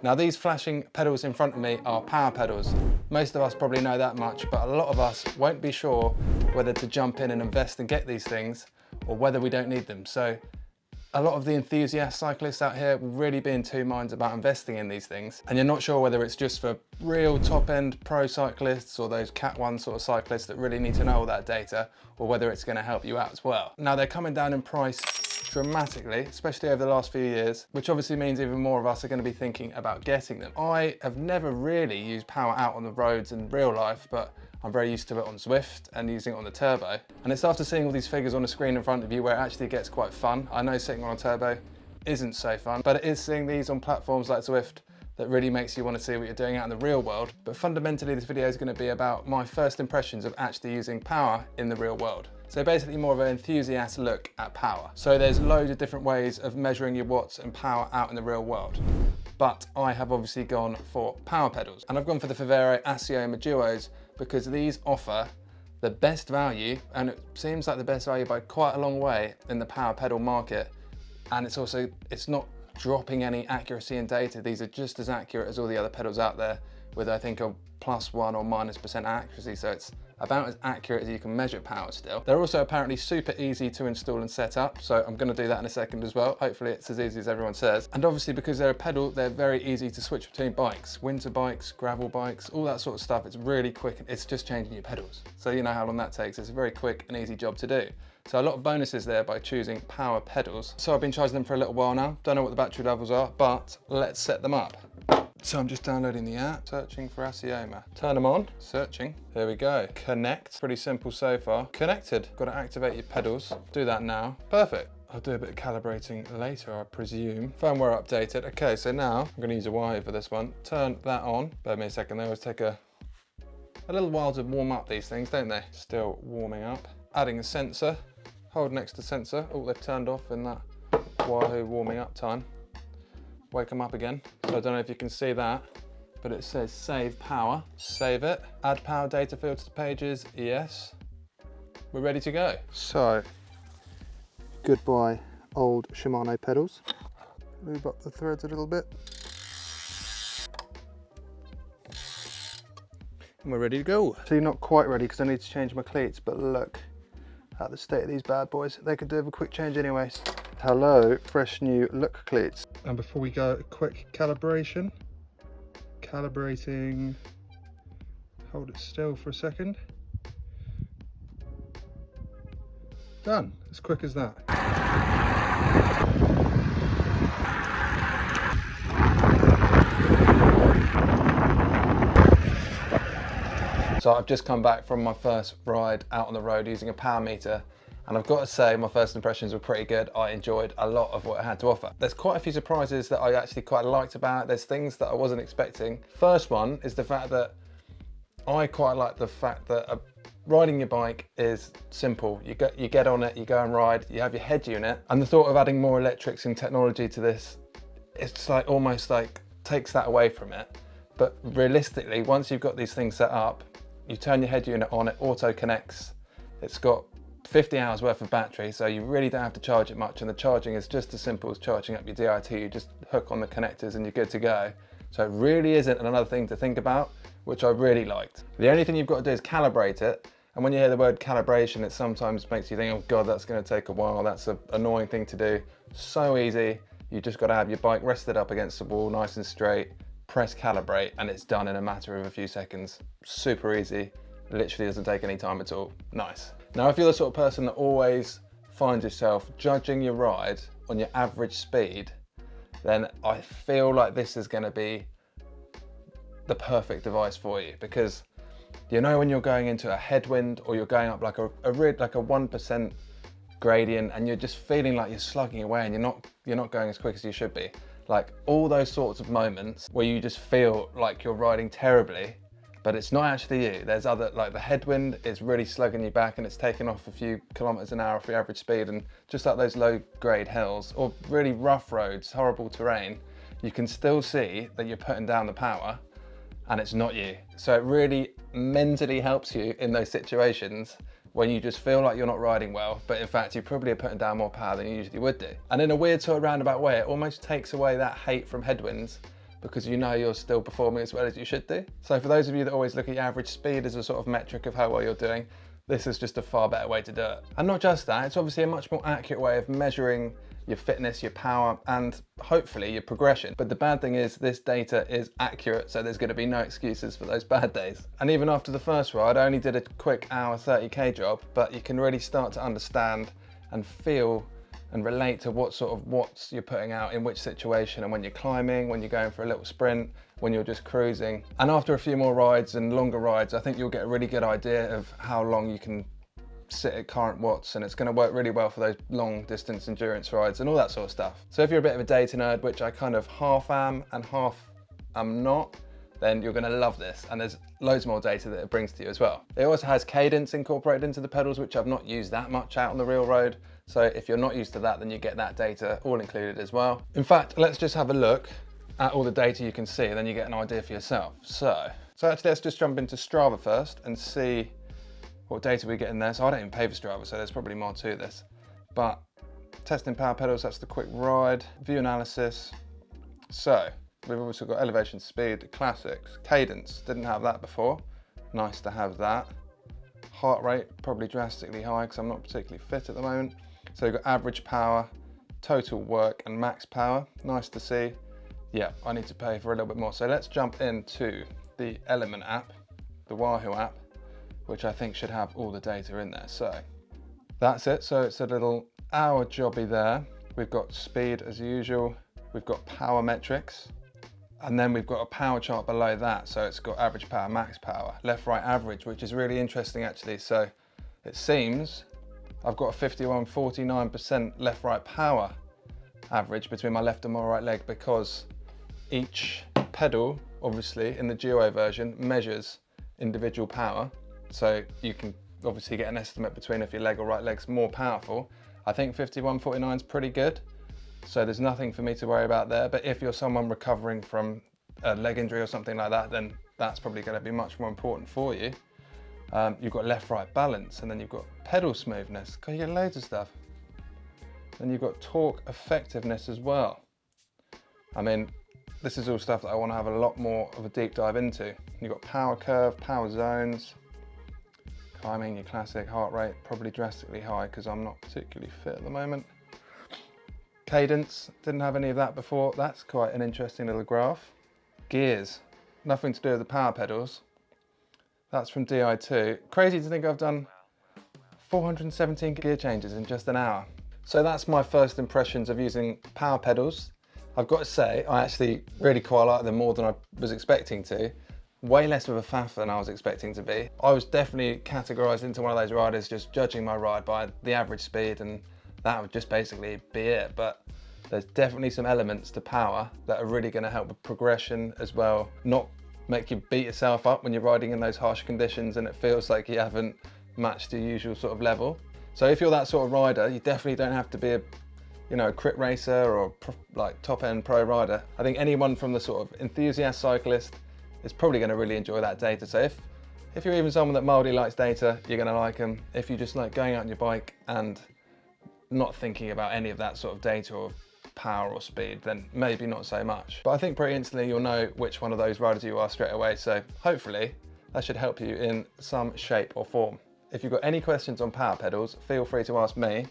Now these flashing pedals in front of me are power pedals. Most of us probably know that much, but a lot of us won't be sure whether to jump in and invest and get these things or whether we don't need them. So a lot of the enthusiast cyclists out here will really be in two minds about investing in these things. And you're not sure whether it's just for real top end pro cyclists or those Cat 1 sort of cyclists that really need to know all that data, or whether it's going to help you out as well. Now they're coming down in price dramatically, especially over the last few years, which obviously means even more of us are going to be thinking about getting them. I have never really used power out on the roads in real life, but I'm very used to it on Zwift and using it on the turbo. And it's after seeing all these figures on the screen in front of you where it actually gets quite fun. I know sitting on a turbo isn't so fun, but it is seeing these on platforms like Zwift that really makes you want to see what you're doing out in the real world. But fundamentally, this video is going to be about my first impressions of actually using power in the real world. So basically more of an enthusiast look at power. So there's loads of different ways of measuring your watts and power out in the real world. But I have obviously gone for power pedals, and I've gone for the Favero Assioma DUOs because these offer the best value, and it seems like the best value by quite a long way in the power pedal market. And it's not dropping any accuracy in data. These are just as accurate as all the other pedals out there with, I think, a +1% or -% accuracy. So it's about as accurate as you can measure power still. They're also apparently super easy to install and set up. So I'm going to do that in a second as well. Hopefully it's as easy as everyone says. And obviously because they're a pedal, they're very easy to switch between bikes, winter bikes, gravel bikes, all that sort of stuff. It's really quick. It's just changing your pedals. So you know how long that takes. It's a very quick and easy job to do. So a lot of bonuses there by choosing power pedals. So I've been charging them for a little while now. Don't know what the battery levels are, but let's set them up. So I'm just downloading the app, searching for Assioma. Turn them on, searching. There we go. Connect, pretty simple so far. Connected, got to activate your pedals. Do that now, perfect. I'll do a bit of calibrating later, I presume. Firmware updated. Okay, so now I'm going to use a wire for this one. Turn that on. Bear me a second, they always take a little while to warm up these things, don't they? Still warming up. Adding a sensor. Hold next to sensor. Oh, they've turned off in that Wahoo warming up time. Wake them up again. So I don't know if you can see that, but it says save power. Save it. Add power data fields to pages. Yes. We're ready to go. So, goodbye old Shimano pedals. Move up the threads a little bit. And we're ready to go. So you're not quite ready because I need to change my cleats, but look at the state of these bad boys. They could do with a quick change anyways. Hello, fresh new look cleats. And before we go, a quick calibration. Calibrating, hold it still for a second. Done, as quick as that. So I've just come back from my first ride out on the road using a power meter, and I've got to say my first impressions were pretty good. I enjoyed a lot of what it had to offer. There's quite a few surprises that I actually quite liked about it. There's things that I wasn't expecting. First one is the fact that I quite like the fact that riding your bike is simple. You get on it, you go and ride, you have your head unit, and the thought of adding more electrics and technology to this, it's like almost like takes that away from it. But realistically, once you've got these things set up, you turn your head unit on, it auto connects. It's got 50 hours worth of battery, so you really don't have to charge it much, and the charging is just as simple as charging up your DIT. You just hook on the connectors and you're good to go. So it really isn't another thing to think about, which I really liked. The only thing you've got to do is calibrate it, and when you hear the word calibration, it sometimes makes you think, oh God, that's going to take a while, that's an annoying thing to do. So easy. You just got to have your bike rested up against the wall, nice and straight, press calibrate, and it's done in a matter of a few seconds. Super easy, literally doesn't take any time at all. Nice. Now, if you're the sort of person that always finds yourself judging your ride on your average speed, then I feel like this is going to be the perfect device for you, because you know when you're going into a headwind or you're going up like a 1% gradient and you're just feeling like you're slugging away and you're not going as quick as you should be. Like all those sorts of moments where you just feel like you're riding terribly, but it's not actually you. There's other, like the headwind is really slugging you back and it's taking off a few kilometers an hour off your average speed, and just like those low grade hills or really rough roads, horrible terrain, you can still see that you're putting down the power and it's not you. So it really mentally helps you in those situations when you just feel like you're not riding well, but in fact you probably are putting down more power than you usually would do. And in a weird sort of roundabout way, it almost takes away that hate from headwinds because you know you're still performing as well as you should do. So for those of you that always look at your average speed as a sort of metric of how well you're doing, this is just a far better way to do it. And not just that, it's obviously a much more accurate way of measuring your fitness, your power, and hopefully your progression. But the bad thing is this data is accurate, so there's going to be no excuses for those bad days. And even after the first ride, I only did a quick hour 30k job, but you can really start to understand and feel and relate to what sort of watts you're putting out in which situation, and when you're climbing, when you're going for a little sprint, when you're just cruising. And after a few more rides and longer rides, I think you'll get a really good idea of how long you can sit at current watts, and it's going to work really well for those long distance endurance rides and all that sort of stuff. So if you're a bit of a data nerd, which I kind of half am and half am not, then you're going to love this, and there's loads more data that it brings to you as well. It also has cadence incorporated into the pedals, which I've not used that much out on the real road. So if you're not used to that, then you get that data all included as well. In fact, let's just have a look at all the data you can see, and then you get an idea for yourself. So actually let's just jump into Strava first and see what data we get in there. So I don't even pay for Strava, so there's probably more to this. But testing power pedals, that's the quick ride, view analysis. So we've also got elevation, speed, classics, cadence, didn't have that before. Nice to have that. Heart rate, probably drastically high because I'm not particularly fit at the moment. So you've got average power, total work, and max power. Nice to see. Yeah, I need to pay for a little bit more. So let's jump into the Element app, the Wahoo app, which I think should have all the data in there. So that's it. So it's a little hour jobby there. We've got speed as usual. We've got power metrics. And then we've got a power chart below that. So it's got average power, max power, left, right, average, which is really interesting actually. So it seems I've got a 51-49% left, right power average between my left and my right leg, because each pedal, obviously in the Duo version, measures individual power. So you can obviously get an estimate between if your leg or right leg's more powerful. I think 51-49 is pretty good. So there's nothing for me to worry about there. But if you're someone recovering from a leg injury or something like that, then that's probably going to be much more important for you. You've got left-right balance, and then you've got pedal smoothness. You get loads of stuff. Then you've got torque effectiveness as well. I mean, this is all stuff that I want to have a lot more of a deep dive into. You've got power curve, power zones, climbing, your classic, heart rate, probably drastically high because I'm not particularly fit at the moment. Cadence, didn't have any of that before. That's quite an interesting little graph. Gears, nothing to do with the power pedals. That's from Di2. Crazy to think I've done 417 gear changes in just an hour. So that's my first impressions of using power pedals. I've got to say, I actually really quite like them more than I was expecting to. Way less of a faff than I was expecting to be. I was definitely categorized into one of those riders just judging my ride by the average speed, and that would just basically be it. But there's definitely some elements to power that are really going to help with progression as well. Not make you beat yourself up when you're riding in those harsh conditions and it feels like you haven't matched your usual sort of level. So if you're that sort of rider, you definitely don't have to be a crit racer or like top end pro rider. I think anyone from the sort of enthusiast cyclist is probably going to really enjoy that data. So if you're even someone that mildly likes data, you're going to like them. If you just like going out on your bike and not thinking about any of that sort of data or power or speed, then maybe not so much. But I think pretty instantly you'll know which one of those riders you are straight away. So hopefully that should help you in some shape or form. If you've got any questions on power pedals, feel free to ask me.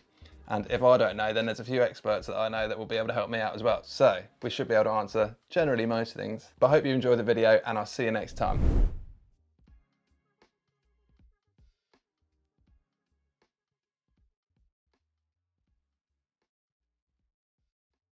And if I don't know, then there's a few experts that I know that will be able to help me out as well. So we should be able to answer generally most things. But I hope you enjoyed the video, and I'll see you next time.